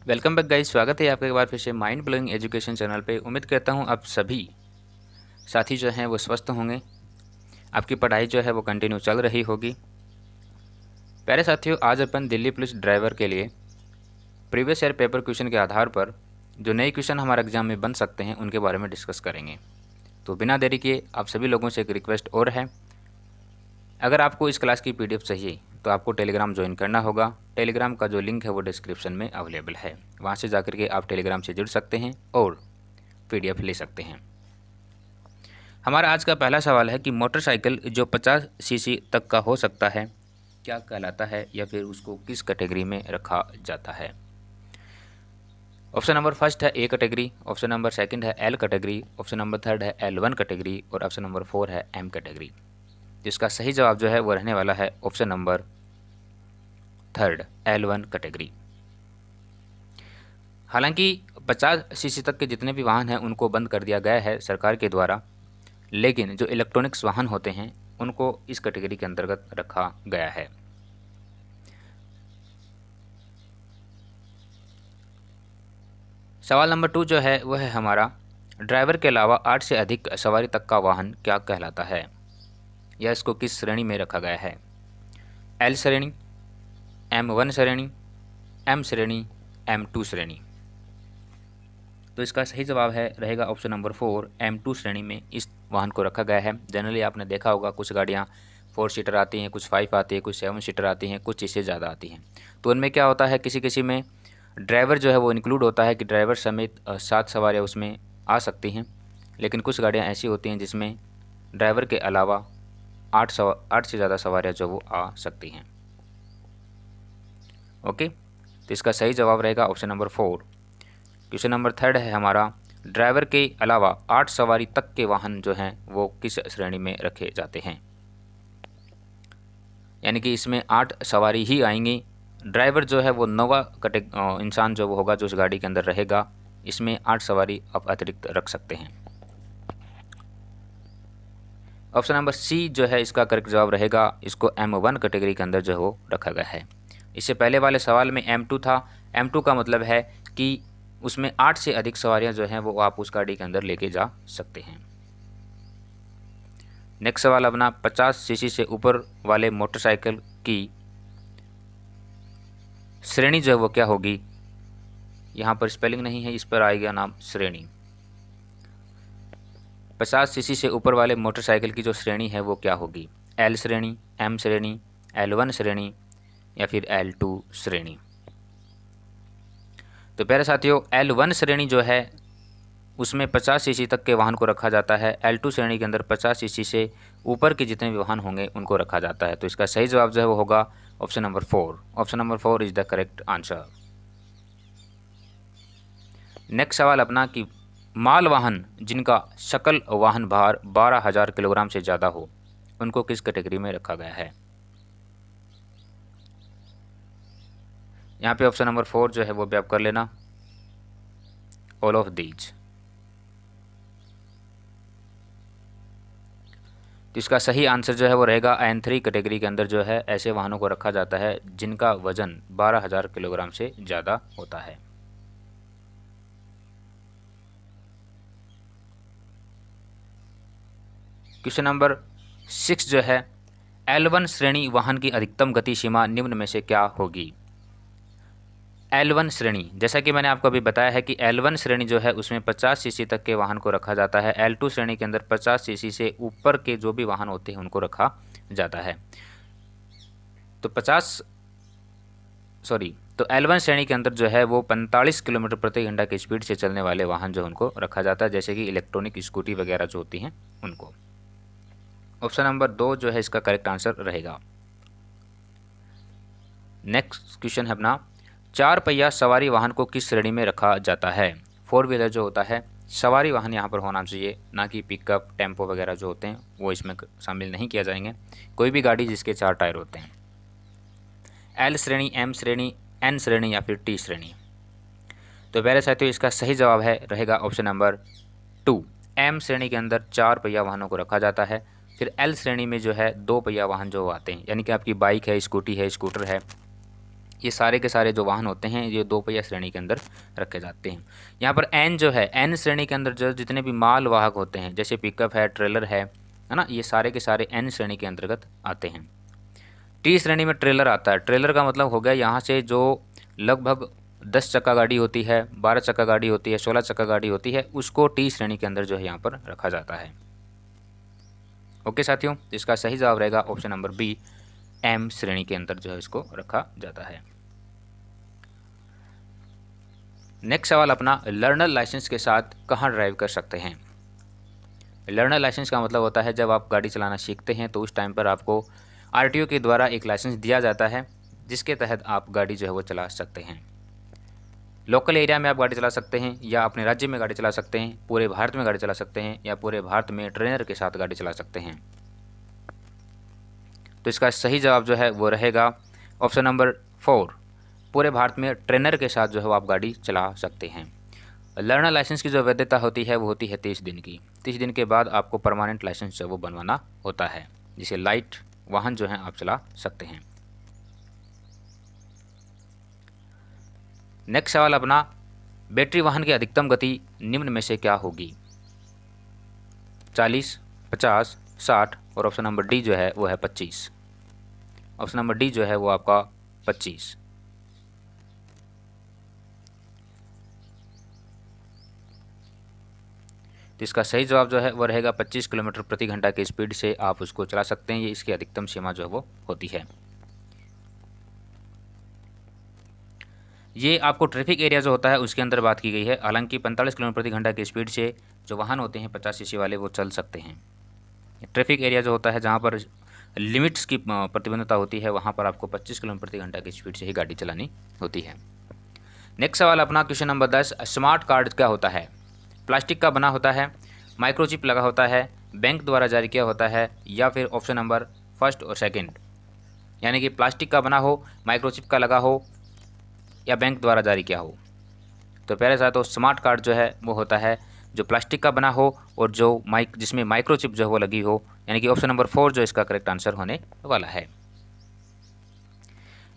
Welcome back guys, स्वागत है आपका एक बार फिर से माइंड ब्लोइंग एजुकेशन चैनल पे। उम्मीद करता हूँ आप सभी साथी जो हैं वो स्वस्थ होंगे, आपकी पढ़ाई जो है वो कंटिन्यू चल रही होगी। प्यारे साथियों, आज अपन दिल्ली पुलिस ड्राइवर के लिए प्रीवियस ईयर पेपर क्वेश्चन के आधार पर जो नए क्वेश्चन हमारे एग्जाम में बन सकते हैं उनके बारे में डिस्कस करेंगे। तो बिना देरी किए आप सभी लोगों से एक रिक्वेस्ट और है, अगर आपको इस क्लास की PDF चाहिए तो आपको टेलीग्राम ज्वाइन करना होगा। टेलीग्राम का जो लिंक है वो डिस्क्रिप्शन में अवेलेबल है, वहाँ से जाकर के आप टेलीग्राम से जुड़ सकते हैं और PDF ले सकते हैं। हमारा आज का पहला सवाल है कि मोटरसाइकिल जो 50 सीसी तक का हो सकता है क्या कहलाता है, या फिर उसको किस कैटेगरी में रखा जाता है। ऑप्शन नंबर फर्स्ट है A category, option number second है L category, option number third है L1 कैटेगरी और ऑप्शन नंबर 4 है M कैटेगरी। जिसका सही जवाब जो है वो रहने वाला है option number third, L1 category. हालांकि 50 सीसी तक के जितने भी वाहन हैं उनको बंद कर दिया गया है सरकार के द्वारा, लेकिन जो इलेक्ट्रॉनिक्स वाहन होते हैं उनको इस कैटेगरी के अंतर्गत रखा गया है। सवाल नंबर 2 जो है वह है हमारा, ड्राइवर के अलावा 8 से अधिक सवारी तक का वाहन क्या कहलाता है, या इसको किस श्रेणी में रखा गया है। L श्रेणी, M1 श्रेणी, M श्रेणी, M2 श्रेणी। तो इसका सही जवाब है रहेगा ऑप्शन नंबर 4, M2 श्रेणी में इस वाहन को रखा गया है। जनरली आपने देखा होगा कुछ गाड़ियाँ 4 सीटर आती हैं, कुछ 5 आती है, कुछ 7 सीटर आती हैं, कुछ इससे ज़्यादा आती हैं। तो उनमें क्या होता है, किसी किसी में ड्राइवर जो है वो इंक्लूड होता है कि ड्राइवर समेत 7 सवारियाँ उसमें आ सकती हैं, लेकिन कुछ गाड़ियाँ ऐसी होती हैं जिसमें ड्राइवर के अलावा 8 से ज़्यादा सवारियाँ जो वो आ सकती हैं। ओके, तो इसका सही जवाब रहेगा option number 4। Question number third है हमारा, ड्राइवर के अलावा 8 सवारी तक के वाहन जो हैं वो किस श्रेणी में रखे जाते हैं। यानी कि इसमें 8 सवारी ही आएंगी, ड्राइवर जो है वो नौवा इंसान जो वो होगा जो उस गाड़ी के अंदर रहेगा। इसमें 8 सवारी आप अतिरिक्त रख सकते हैं। ऑप्शन नंबर सी जो है इसका करेक्ट जवाब रहेगा, इसको M1 कैटेगरी के अंदर जो है वो रखा गया है। इससे पहले वाले सवाल में M2 था। M2 का मतलब है कि उसमें 8 से अधिक सवारियां जो हैं वो आप उस गाड़ी के अंदर लेके जा सकते हैं। नेक्स्ट सवाल अपना, 50 सीसी से ऊपर वाले मोटरसाइकिल की श्रेणी जो है वो क्या होगी। यहाँ पर स्पेलिंग नहीं है, इस पर आएगा नाम श्रेणी। 50 सीसी से ऊपर वाले मोटरसाइकिल की जो श्रेणी है वो क्या होगी। L श्रेणी, M श्रेणी, L1 श्रेणी या फिर L2 श्रेणी। तो प्यारे साथियों, L1 श्रेणी जो है उसमें 50 सीसी तक के वाहन को रखा जाता है। L2 श्रेणी के अंदर 50 सीसी से ऊपर के जितने भी वाहन होंगे उनको रखा जाता है। तो इसका सही जवाब जो है वो होगा option number 4। Option number 4 is the correct answer. Next सवाल अपना कि माल वाहन जिनका सकल वाहन भार 12,000 किलोग्राम से ज़्यादा हो उनको किस कैटेगरी में रखा गया है। यहाँ पे ऑप्शन नंबर 4 जो है वो भी आप कर लेना, ऑल ऑफ दीज। तो इसका सही आंसर जो है वो रहेगा N3 कैटेगरी के अंदर जो है ऐसे वाहनों को रखा जाता है जिनका वजन 12,000 किलोग्राम से ज़्यादा होता है। क्वेश्चन नंबर 6 जो है, L1 श्रेणी वाहन की अधिकतम गति सीमा निम्न में से क्या होगी। L1 श्रेणी, जैसा कि मैंने आपको अभी बताया है कि L1 श्रेणी जो है उसमें 50 सीसी तक के वाहन को रखा जाता है। L2 श्रेणी के अंदर 50 सीसी से ऊपर के जो भी वाहन होते हैं उनको रखा जाता है। तो तो L1 श्रेणी के अंदर जो है वो 45 किलोमीटर प्रति घंटा की स्पीड से चलने वाले वाहन जो उनको रखा जाता है, जैसे कि इलेक्ट्रॉनिक स्कूटी वगैरह जो होती हैं उनको। ऑप्शन नंबर 2 जो है इसका करेक्ट आंसर रहेगा। नेक्स्ट क्वेश्चन है अपना, 4 पहिया सवारी वाहन को किस श्रेणी में रखा जाता है। 4 व्हीलर जो होता है, सवारी वाहन यहाँ पर होना चाहिए, ना कि पिकअप टेम्पो वगैरह जो होते हैं वो इसमें शामिल नहीं किया जाएंगे। कोई भी गाड़ी जिसके 4 टायर होते हैं। L श्रेणी, M श्रेणी, N श्रेणी या फिर T श्रेणी। तो प्यारे साथियों, इसका सही जवाब है रहेगा ऑप्शन नंबर 2। M श्रेणी के अंदर 4 पहिया वाहनों को रखा जाता है। फिर L श्रेणी में जो है 2 पहिया वाहन जो आते हैं, यानी कि आपकी बाइक है, स्कूटी है, स्कूटर है, ये सारे के सारे जो वाहन होते हैं ये 2 पहिया श्रेणी के अंदर रखे जाते हैं। यहाँ पर एन जो है, एन श्रेणी के अंदर जो जितने भी माल वाहक होते हैं, जैसे पिकअप है, ट्रेलर है ना, ये सारे के सारे एन श्रेणी के अंतर्गत आते हैं। टी श्रेणी में ट्रेलर आता है। ट्रेलर का मतलब हो गया यहाँ से जो लगभग 10 चक्का गाड़ी होती है, 12 चक्का गाड़ी होती है, 16 चक्का गाड़ी होती है, उसको टी श्रेणी के अंदर जो है यहाँ पर रखा जाता है। ओके साथियों, तो इसका सही जवाब रहेगा ऑप्शन नंबर बी, एम श्रेणी के अंदर जो है इसको रखा जाता है। नेक्स्ट सवाल अपना, लर्नर लाइसेंस के साथ कहाँ ड्राइव कर सकते हैं। लर्नर लाइसेंस का मतलब होता है जब आप गाड़ी चलाना सीखते हैं तो उस टाइम पर आपको आरटीओ के द्वारा एक लाइसेंस दिया जाता है, जिसके तहत आप गाड़ी जो है वो चला सकते हैं। लोकल एरिया में आप गाड़ी चला सकते हैं या अपने राज्य में गाड़ी चला सकते हैं, पूरे भारत में गाड़ी चला सकते हैं या पूरे भारत में ट्रेनर के साथ गाड़ी चला सकते हैं। तो इसका सही जवाब जो है वो रहेगा ऑप्शन नंबर 4, पूरे भारत में ट्रेनर के साथ जो है वो आप गाड़ी चला सकते हैं। लर्नर लाइसेंस की जो वैधता होती है वो होती है 30 दिन की। 30 दिन के बाद आपको परमानेंट लाइसेंस जो वो बनवाना होता है, जिसे लाइट वाहन जो है आप चला सकते हैं। नेक्स्ट सवाल अपना, बैटरी वाहन की अधिकतम गति निम्न में से क्या होगी। 40, 50, 60 और ऑप्शन नंबर डी जो है वो है 25। ऑप्शन नंबर डी जो है वो आपका 25। तो इसका सही जवाब जो है वो रहेगा 25 किलोमीटर प्रति घंटा की स्पीड से आप उसको चला सकते हैं। ये इसकी अधिकतम सीमा जो है वो होती है। ये आपको ट्रैफिक एरिया जो होता है उसके अंदर बात की गई है। हालांकि 45 किलोमीटर प्रति घंटा की स्पीड से जो वाहन होते हैं 50 सीसी वाले वो चल सकते हैं। ट्रैफिक एरिया जो होता है जहाँ पर लिमिट्स की प्रतिबंधता होती है वहाँ पर आपको 25 किलोमीटर प्रति घंटा की स्पीड से ही गाड़ी चलानी होती है। नेक्स्ट सवाल अपना क्वेश्चन नंबर 10, स्मार्ट कार्ड क्या होता है। प्लास्टिक का बना होता है, माइक्रोचिप लगा होता है, बैंक द्वारा जारी किया होता है, या फिर ऑप्शन नंबर फर्स्ट और सेकंड, यानी कि प्लास्टिक का बना हो, माइक्रोचिप का लगा हो या बैंक द्वारा जारी किया हो। तो पहले साथ तो स्मार्ट कार्ड जो है वो होता है जो प्लास्टिक का बना हो और जो जिसमें माइक्रोचिप जो है वो लगी हो, यानी कि ऑप्शन नंबर 4 जो इसका करेक्ट आंसर होने वाला है।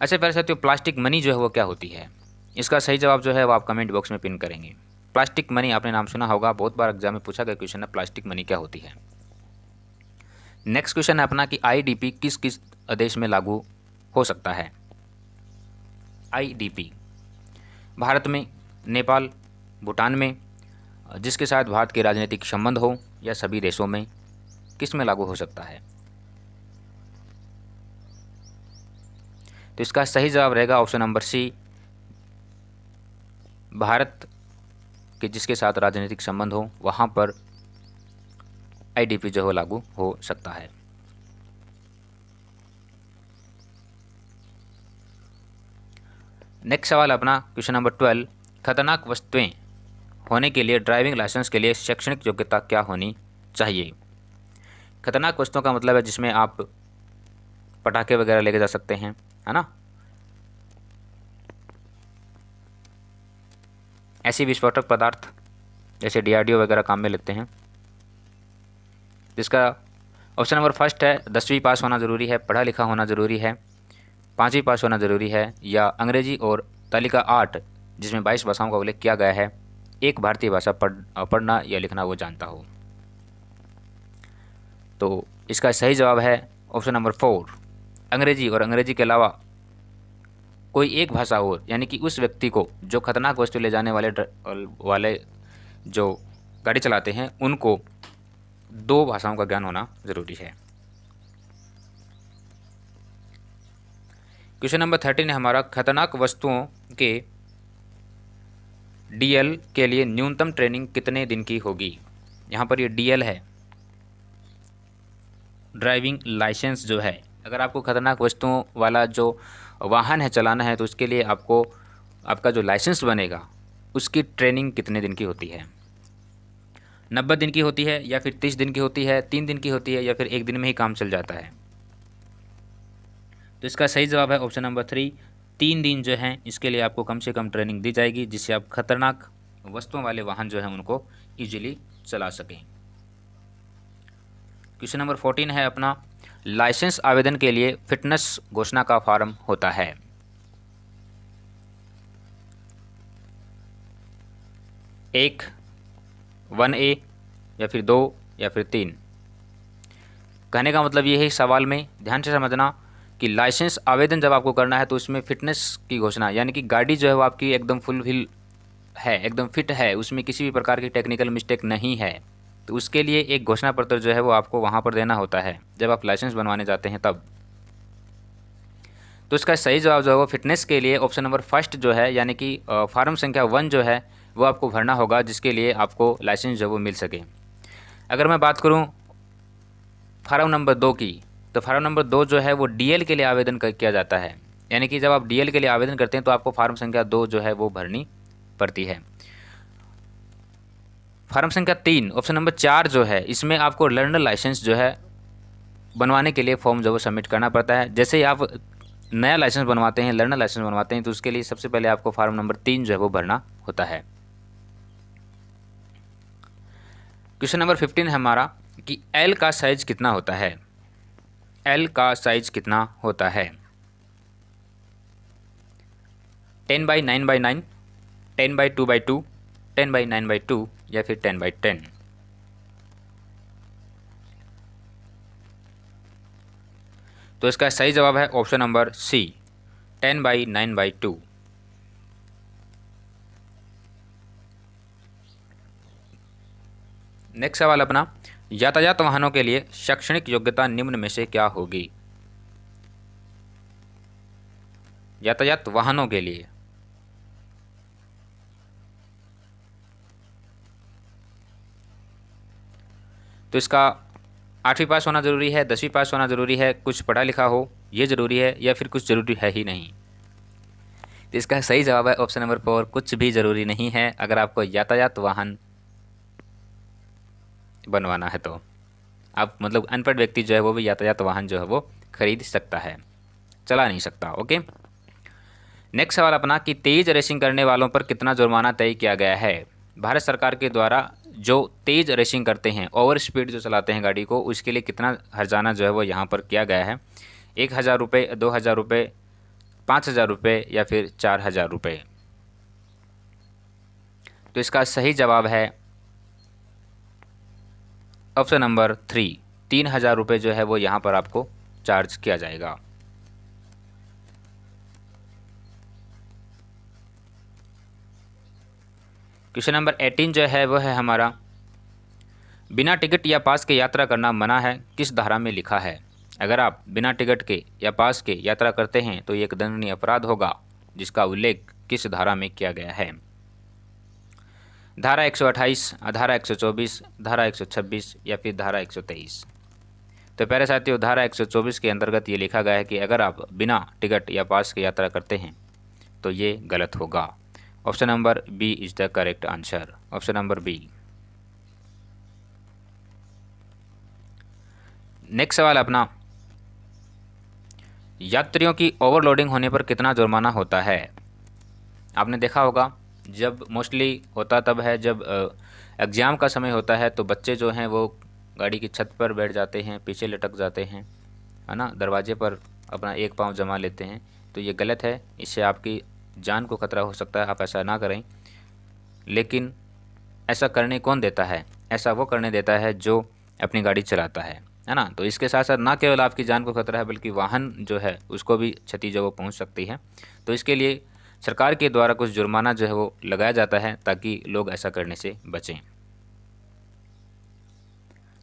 अच्छा पहले साथियों, प्लास्टिक मनी जो है वो क्या होती है। इसका सही जवाब जो है वो आप कमेंट बॉक्स में पिन करेंगे। प्लास्टिक मनी आपने नाम सुना होगा, बहुत बार एग्जाम में पूछा गया क्वेश्चन है, प्लास्टिक मनी क्या होती है। नेक्स्ट क्वेश्चन है अपना कि आईडीपी किस किस देश में लागू हो सकता है। आईडीपी भारत में, नेपाल, भूटान में, जिसके साथ भारत के राजनीतिक संबंध हो, या सभी देशों में, किस में लागू हो सकता है। तो इसका सही जवाब रहेगा ऑप्शन नंबर सी, भारत के जिसके साथ राजनीतिक संबंध हो वहाँ पर आईडीपी जो है लागू हो सकता है। नेक्स्ट सवाल अपना क्वेश्चन नंबर 12, खतरनाक वस्तुएं होने के लिए ड्राइविंग लाइसेंस के लिए शैक्षणिक योग्यता क्या होनी चाहिए। खतरनाक वस्तुओं का मतलब है जिसमें आप पटाखे वगैरह लेके जा सकते हैं, है ना, ऐसी विस्फोटक पदार्थ जैसे डीआरडीओ वगैरह काम में लेते हैं। जिसका ऑप्शन नंबर फर्स्ट है 10वीं पास होना ज़रूरी है, पढ़ा लिखा होना ज़रूरी है, 5वीं पास होना ज़रूरी है, या अंग्रेजी और तालिका 8 जिसमें 22 भाषाओं का उल्लेख किया गया है, एक भारतीय भाषा पढ़ना या लिखना वो जानता हो। तो इसका सही जवाब है ऑप्शन नंबर 4, अंग्रेजी और अंग्रेजी के अलावा कोई एक भाषा हो, यानी कि उस व्यक्ति को जो खतरनाक वस्तु ले जाने वाले जो गाड़ी चलाते हैं उनको 2 भाषाओं का ज्ञान होना ज़रूरी है। क्वेश्चन नंबर 13 है हमारा, खतरनाक वस्तुओं के डीएल के लिए न्यूनतम ट्रेनिंग कितने दिन की होगी। यहाँ पर ये डीएल है, ड्राइविंग लाइसेंस जो है। अगर आपको खतरनाक वस्तुओं वाला जो वाहन है चलाना है तो उसके लिए आपको आपका जो लाइसेंस बनेगा उसकी ट्रेनिंग कितने दिन की होती है। 90 दिन की होती है, या फिर 30 दिन की होती है, 3 दिन की होती है, या फिर 1 दिन में ही काम चल जाता है। तो इसका सही जवाब है ऑप्शन नंबर 3, 3 दिन जो हैं इसके लिए आपको कम से कम ट्रेनिंग दी जाएगी, जिससे आप खतरनाक वस्तुओं वाले वाहन जो हैं उनको ईजिली चला सकें। क्वेश्चन नंबर 14 है अपना, लाइसेंस आवेदन के लिए फिटनेस घोषणा का फॉर्म होता है। 1, 1A या फिर 2 या फिर 3। कहने का मतलब ये है सवाल में ध्यान से समझना कि लाइसेंस आवेदन जब आपको करना है तो उसमें फ़िटनेस की घोषणा, यानी कि गाड़ी जो है वो आपकी एकदम फुलफिल है, एकदम फिट है, उसमें किसी भी प्रकार की टेक्निकल मिस्टेक नहीं है, तो उसके लिए एक घोषणा पत्र जो है वो आपको वहाँ पर देना होता है जब आप लाइसेंस बनवाने जाते हैं तब। तो इसका सही जवाब जो है वो फिटनेस के लिए ऑप्शन नंबर फर्स्ट जो है, यानी कि फार्म संख्या 1 जो है वो आपको भरना होगा, जिसके लिए आपको लाइसेंस जो है वो मिल सके। अगर मैं बात करूँ फार्म नंबर 2 की, तो फार्म नंबर 2 जो है वो डीएल के लिए आवेदन किया जाता है, यानी कि जब आप डीएल के लिए आवेदन करते हैं तो आपको फार्म संख्या 2 जो है वो भरनी पड़ती है। फार्म संख्या 3 ऑप्शन नंबर 4 जो है, इसमें आपको लर्नर लाइसेंस जो है बनवाने के लिए फॉर्म जो वो सबमिट करना पड़ता है। जैसे ही आप नया लाइसेंस बनवाते हैं, लर्नर लाइसेंस बनवाते हैं, तो उसके लिए सबसे पहले आपको फार्म नंबर 3 जो है वो भरना होता है। क्वेश्चन नंबर 15 है हमारा कि एल का साइज कितना होता है। एल का साइज कितना होता है? 10/9/9, 10/2/2, 10/9/2 या फिर 10/10। तो इसका सही जवाब है ऑप्शन नंबर सी, 10/9/2। नेक्स्ट सवाल अपना, यातायात वाहनों के लिए शैक्षणिक योग्यता निम्न में से क्या होगी? यातायात वाहनों के लिए तो इसका 8वीं पास होना ज़रूरी है, 10वीं पास होना ज़रूरी है, कुछ पढ़ा लिखा हो ये ज़रूरी है, या फिर कुछ ज़रूरी है ही नहीं। तो इसका सही जवाब है ऑप्शन नंबर 4, कुछ भी ज़रूरी नहीं है। अगर आपको यातायात वाहन बनवाना है तो आप मतलब अनपढ़ व्यक्ति जो है वो भी यातायात वाहन जो है वो खरीद सकता है, चला नहीं सकता। ओके, नेक्स्ट सवाल अपना कि तेज़ रेसिंग करने वालों पर कितना जुर्माना तय किया गया है? भारत सरकार के द्वारा जो तेज़ रेसिंग करते हैं, ओवर स्पीड जो चलाते हैं गाड़ी को, उसके लिए कितना हर्जाना जो है वो यहाँ पर किया गया है? 1,000 रुपये, 2,000 रुपये, 5,000 रुपये या फिर 4,000 रुपये? तो इसका सही जवाब है ऑप्शन नंबर 3, 3,000 रुपये जो है वो यहाँ पर आपको चार्ज किया जाएगा। क्वेश्चन नंबर 18 जो है वो है हमारा, बिना टिकट या पास के यात्रा करना मना है, किस धारा में लिखा है? अगर आप बिना टिकट के या पास के यात्रा करते हैं तो ये एक दंडनीय अपराध होगा, जिसका उल्लेख किस धारा में किया गया है? धारा 128, धारा 124, धारा 126 या फिर धारा 123? तो प्यारे साथियों, धारा 124 के अंतर्गत ये लिखा गया है कि अगर आप बिना टिकट या पास के यात्रा करते हैं तो ये गलत होगा। Option number B is the correct answer, option number B. Next सवाल अपना, यात्रियों की ओवरलोडिंग होने पर कितना जुर्माना होता है? आपने देखा होगा जब मोस्टली होता तब है जब एग्ज़ाम का समय होता है, तो बच्चे जो हैं वो गाड़ी की छत पर बैठ जाते हैं, पीछे लटक जाते हैं, है ना, दरवाजे पर अपना एक पाँव जमा लेते हैं। तो ये गलत है, इससे आपकी जान को खतरा हो सकता है, आप ऐसा ना करें। लेकिन ऐसा करने कौन देता है? ऐसा वो करने देता है जो अपनी गाड़ी चलाता है ना। तो इसके साथ साथ ना केवल आपकी जान को खतरा है, बल्कि वाहन जो है उसको भी क्षति जो वो पहुंच सकती है। तो इसके लिए सरकार के द्वारा कुछ जुर्माना जो है वो लगाया जाता है ताकि लोग ऐसा करने से बचें।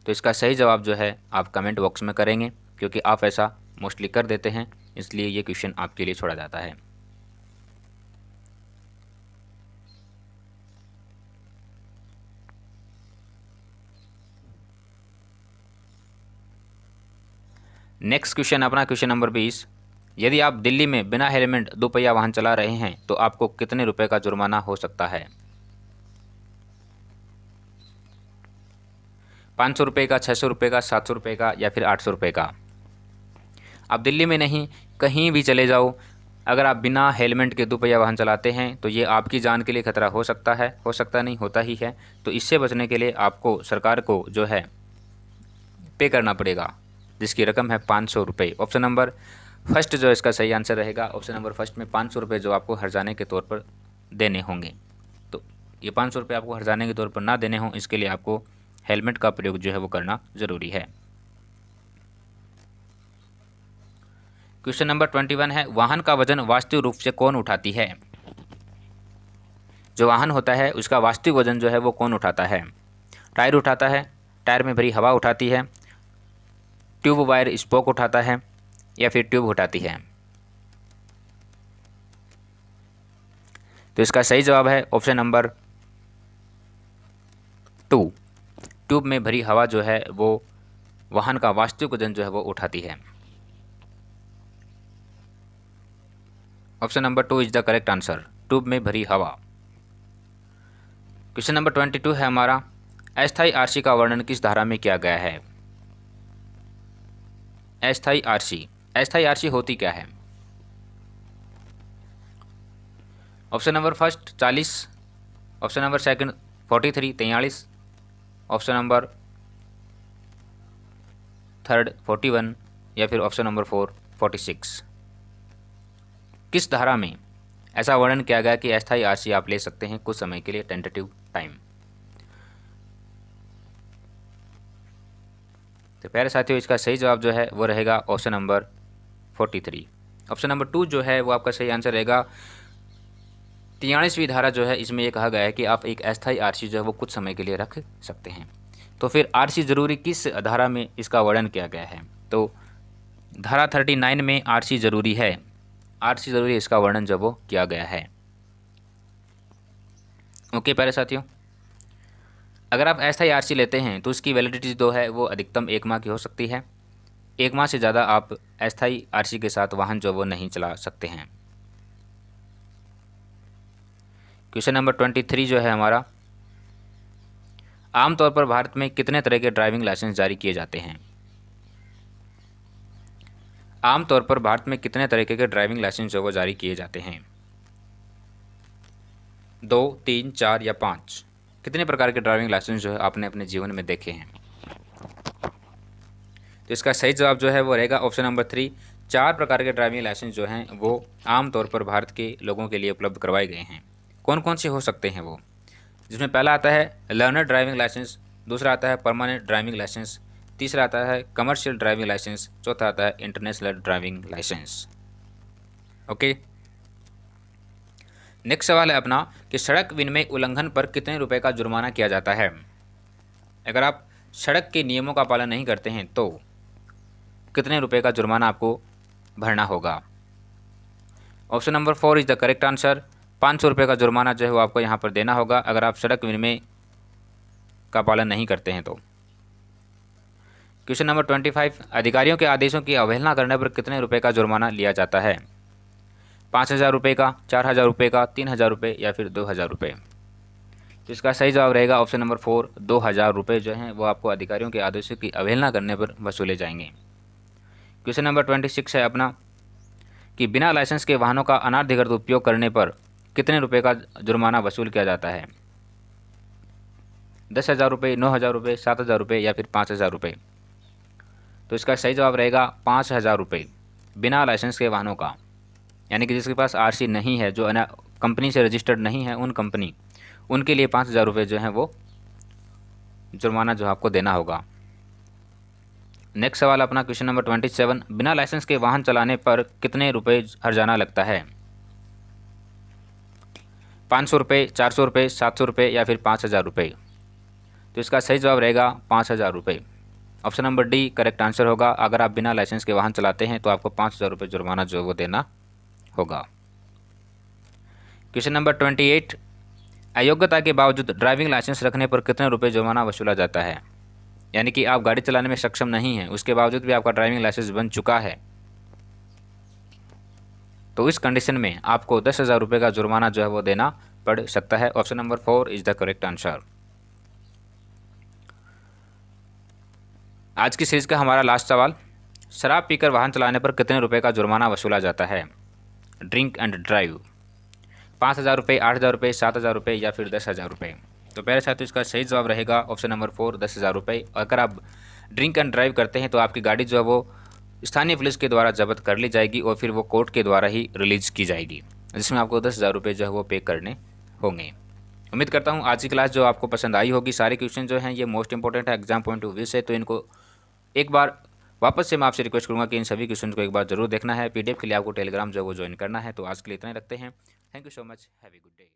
तो इसका सही जवाब जो है आप कमेंट बॉक्स में करेंगे, क्योंकि आप ऐसा मोस्टली कर देते हैं, इसलिए ये क्वेश्चन आपके लिए छोड़ा जाता है। नेक्स्ट क्वेश्चन अपना क्वेश्चन नंबर 20, यदि आप दिल्ली में बिना हेलमेट दोपहिया वाहन चला रहे हैं तो आपको कितने रुपए का जुर्माना हो सकता है? 500 रुपये का, 600 रुपये का, 700 रुपये का या फिर 800 रुपये का? आप दिल्ली में नहीं, कहीं भी चले जाओ, अगर आप बिना हेलमेट के दोपहिया वाहन चलाते हैं तो ये आपकी जान के लिए खतरा हो सकता है, हो सकता नहीं, होता ही है। तो इससे बचने के लिए आपको सरकार को जो है पे करना पड़ेगा, जिसकी रकम है 500 रुपये। ऑप्शन नंबर फर्स्ट जो इसका सही आंसर रहेगा, ऑप्शन नंबर फर्स्ट में 500 रुपये जो आपको हर्जाने के तौर पर देने होंगे। तो ये 500 रुपये आपको हर्जाने के तौर पर ना देने हों, इसके लिए आपको हेलमेट का प्रयोग जो है वो करना ज़रूरी है। क्वेश्चन नंबर 21 है, वाहन का वजन वास्तविक रूप से कौन उठाती है? जो वाहन होता है उसका वास्तविक वजन जो है वो कौन उठाता है? टायर उठाता है, टायर में भरी हवा उठाती है, ट्यूब वायर स्पोक उठाता है, या फिर ट्यूब उठाती है? तो इसका सही जवाब है ऑप्शन नंबर 2। ट्यूब में भरी हवा जो है वो वाहन का वास्तविक वजन जो है वो उठाती है। Option number 2 is the correct answer, tube में भरी हवा। क्वेश्चन नंबर 22 है हमारा, अस्थायी आरसी का वर्णन किस धारा में किया गया है? अस्थायी आरसी होती क्या है? Option number first 40, option number second 43 43, option number third 41, या फिर ऑप्शन नंबर 4 46। किस धारा में ऐसा वर्णन किया गया कि अस्थायी आरसी आप ले सकते हैं कुछ समय के लिए, टेंटेटिव टाइम? तो प्यारे साथियों, इसका सही जवाब जो है वो रहेगा ऑप्शन नंबर 43। ऑप्शन नंबर 2 जो है वो आपका सही आंसर रहेगा। 43वीं धारा जो है इसमें ये कहा गया है कि आप एक अस्थायी आरसी जो है वो कुछ समय के लिए रख सकते हैं। तो फिर आरसी ज़रूरी किस धारा में इसका वर्णन किया गया है? तो धारा 39 में आरसी ज़रूरी है, आरसी ज़रूरी इसका वर्णन जब वो किया गया है। ओके प्यारे साथियों, अगर आप अस्थायी आरसी लेते हैं तो उसकी वैलिडिटी जो है वो अधिकतम 1 माह की हो सकती है। 1 माह से ज़्यादा आप अस्थायी आरसी के साथ वाहन जो वो नहीं चला सकते हैं। क्वेश्चन नंबर 23 जो है हमारा, आमतौर पर भारत में कितने तरह के ड्राइविंग लाइसेंस जारी किए जाते हैं? आमतौर पर भारत में कितने तरीके के ड्राइविंग लाइसेंस जो वो जारी किए जाते हैं? 2, 3, 4 या 5? कितने प्रकार के ड्राइविंग लाइसेंस जो है आपने अपने जीवन में देखे हैं? तो इसका सही जवाब जो है वो रहेगा ऑप्शन नंबर 3। 4 प्रकार के ड्राइविंग लाइसेंस जो हैं वो आमतौर पर भारत के लोगों के लिए उपलब्ध करवाए गए हैं। कौन कौन से हो सकते हैं वो? जिसमें पहला आता है लर्नर ड्राइविंग लाइसेंस, दूसरा आता है परमानेंट ड्राइविंग लाइसेंस, तीसरा आता है कमर्शियल ड्राइविंग लाइसेंस, चौथा आता है international driving licence. Okay, next सवाल है अपना कि सड़क विनिमय उल्लंघन पर कितने रुपए का जुर्माना किया जाता है? अगर आप सड़क के नियमों का पालन नहीं करते हैं तो कितने रुपए का जुर्माना आपको भरना होगा? Option number 4 is the correct answer. 500 रुपये का जुर्माना जो है वो आपको यहाँ पर देना होगा अगर आप सड़क विनिमय का पालन नहीं करते हैं तो। क्वेश्चन नंबर 25, अधिकारियों के आदेशों की अवहेलना करने पर कितने रुपए का जुर्माना लिया जाता है? 5,000 रुपये का, 4,000 रुपये का, 3,000 रुपये या फिर 2,000 रुपये? तो इसका सही जवाब रहेगा ऑप्शन नंबर 4, 2,000 रुपये जो हैं वो आपको अधिकारियों के आदेशों की अवहेलना करने पर वसूले जाएंगे। क्वेश्चन नंबर 26 है अपना कि बिना लाइसेंस के वाहनों का अनाधिकृत उपयोग करने पर कितने रुपए का जुर्माना वसूल किया जाता है? 10,000 रुपये, 9,000 रुपये, 7,000 रुपये या फिर 5,000 रुपये? तो इसका सही जवाब रहेगा 5,000 रुपये बिना लाइसेंस के वाहनों का, यानी कि जिसके पास आरसी नहीं है, जो कंपनी से रजिस्टर्ड नहीं है उनके लिए 5,000 रुपये जो है वो जुर्माना जो आपको देना होगा। नेक्स्ट सवाल अपना क्वेश्चन नंबर 27, बिना लाइसेंस के वाहन चलाने पर कितने रुपये हर्जाना लगता है? 500 रुपये, 400 रुपये, 700 रुपये या फिर 5,000 रुपये? तो इसका सही जवाब रहेगा 5,000 रुपये। Option number D correct answer होगा। अगर आप बिना लाइसेंस के वाहन चलाते हैं तो आपको 5,000 रुपये जुर्माना जो वो देना होगा। क्वेश्चन नंबर 28, अयोग्यता के बावजूद ड्राइविंग लाइसेंस रखने पर कितने रुपये जुर्माना वसूला जाता है? यानी कि आप गाड़ी चलाने में सक्षम नहीं हैं, उसके बावजूद भी आपका ड्राइविंग लाइसेंस बन चुका है, तो इस कंडीशन में आपको 10,000 रुपये का जुर्माना जो है वो देना पड़ सकता है। Option number 4 is the correct answer. आज की सीरीज का हमारा लास्ट सवाल, शराब पीकर वाहन चलाने पर कितने रुपये का जुर्माना वसूला जाता है? ड्रिंक एंड ड्राइव, 5,000 रुपये, 8,000 रुपये, 7,000 रुपये या फिर 10,000 रुपये? तो पहले साथियों इसका सही जवाब रहेगा ऑप्शन नंबर 4 10,000 रुपये। अगर आप ड्रिंक एंड ड्राइव करते हैं तो आपकी गाड़ी जो है वो स्थानीय पुलिस के द्वारा जब्त कर ली जाएगी और फिर वो कोर्ट के द्वारा ही रिलीज की जाएगी, जिसमें आपको 10,000 रुपये जो है वो पे करने होंगे। उम्मीद करता हूँ आज की क्लास जो आपको पसंद आई होगी। सारे क्वेश्चन जो हैं ये मोस्ट इंपॉर्टेंट है एग्जाम पॉइंट ऑफ व्यू से, तो इनको एक बार वापस से मैं आपसे रिक्वेस्ट करूँगा कि इन सभी क्वेश्चन को एक बार जरूर देखना है। पीडीएफ के लिए आपको टेलीग्राम जो है वो ज्वाइन करना है। तो आज के लिए इतना ही रखते हैं। Thank you so much, have a good day.